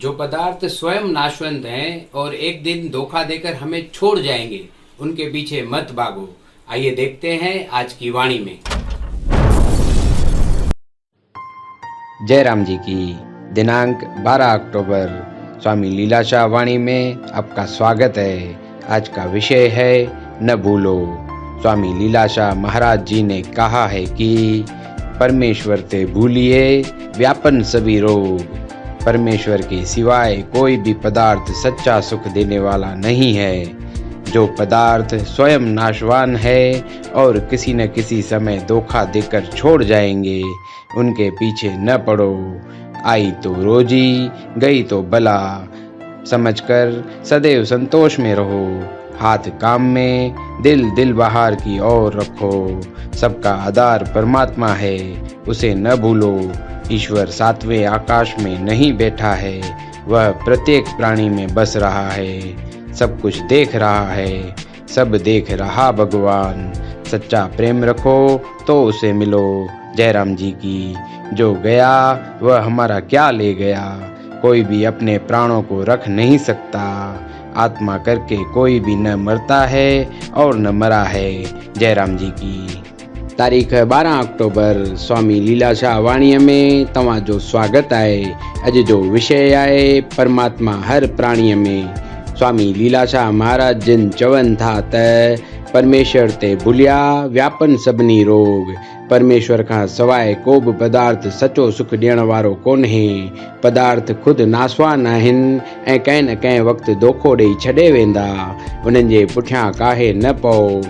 जो पदार्थ स्वयं नाशवंत हैं और एक दिन धोखा देकर हमें छोड़ जाएंगे, उनके पीछे मत भागो। आइए देखते हैं आज की वाणी में। जयराम जी की दिनांक 12 अक्टूबर स्वामी लीलाशाह वाणी में आपका स्वागत है। आज का विषय है न भूलो। स्वामी लीलाशाह महाराज जी ने कहा है कि परमेश्वर ते भूलिए व्यापन सभी रोग। परमेश्वर के सिवाय कोई भी पदार्थ सच्चा सुख देने वाला नहीं है। जो पदार्थ स्वयं नाशवान है और किसी न किसी समय धोखा देकर छोड़ जाएंगे, उनके पीछे न पड़ो। आई तो रोजी, गई तो बला समझकर सदैव संतोष में रहो। हाथ काम में, दिल बाहर की ओर रखो। सबका आधार परमात्मा है, उसे न भूलो। ईश्वर सातवें आकाश में नहीं बैठा है, वह प्रत्येक प्राणी में बस रहा है। सब कुछ देख रहा है, सब देख रहा भगवान। सच्चा प्रेम रखो तो उसे मिलो। जयराम जी की। जो गया वह हमारा क्या ले गया। कोई भी अपने प्राणों को रख नहीं सकता। आत्मा करके कोई भी न मरता है और न मरा है। जयराम जी की। तारीख 12 अक्टूबर स्वामी लीलाशाह वाणीअ में तव्हांजो स्वागत आहे। अॼु जो विषय आहे परमात्मा हर प्राणीअ में। स्वामी लीलाशाह महाराज जिन चवनि था त परमेश्वर ते भुलिया व्यापन सभिनी रोग। परमेश्वर खां सवाइ को बि पदार्थ सचो सुख ॾियण वारो कोन्हे। पदार्थ खुदि नासवान आहिनि ऐं कंहिं न कंहिं वक़्तु धोखो ॾेई छॾे वेंदा। उन्हनि जे पुठियां काहे न पओ।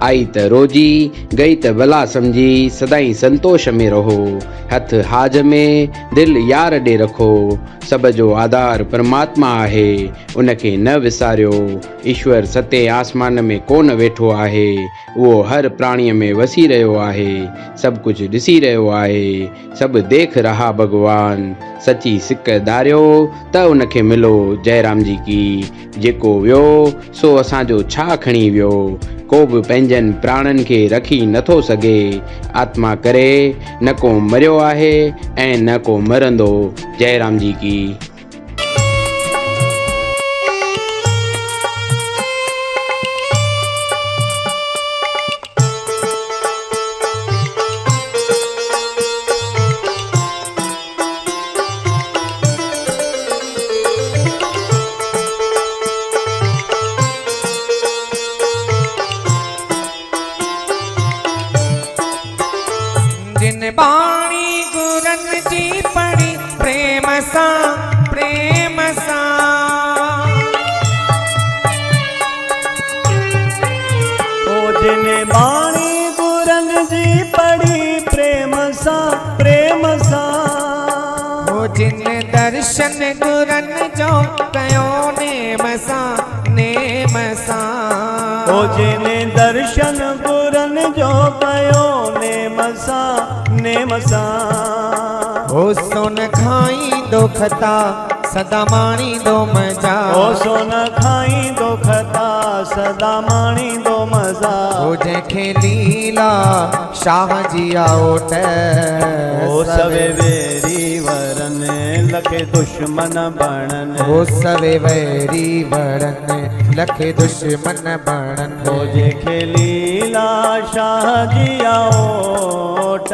आई त रोजी, गई त भला समझी सदाई संतोष में रहो। हथ हाज में, दिल यार ॾे रखो। सब जो आधार परमात्मा आहे, उनखे न विसारियो। ईश्वर सते आसमान में कोन वेठो आहे, उहो हर प्राणीअ में वसी रहियो आहे। सब कुछ ॾिसी रहियो आहे, सब देख रहा भगवान। सची सिक धारियो त उनखे मिलो। जयराम जी की। जेको वियो सो असांजो छा खणी वियो। को बि पंहिंजनि प्राणनि खे रखी नथो सघे। आत्मा करे न को मरियो आहे ऐं न को मरंदो। जयराम जी की। जिन बाणी गुरन जी पढ़ी प्रेम सा प्रेम सा। ओ जिन बाणी गुरन जी पढ़ी प्रेम सा प्रेम सा। ओ जिन दर्शन गुरन जो कयो नेम सा नेम सा। ओ जिन दर्शन गुरन जो कयो नेम सा नेम सा। ओ सोन खाई दुखता सदा माणी दो मजा। ओ सोन खाई दुखता सदा माणी दो मजा। ओ जंहिंखे लीला शाह जी ओट। ओ सवे वेरी वरन लखे दुश्मन बणन। ओ सवे वैरी वरन लखे दुश्मन बणन। ओ जंहिंखे लीला शाह जी ओट।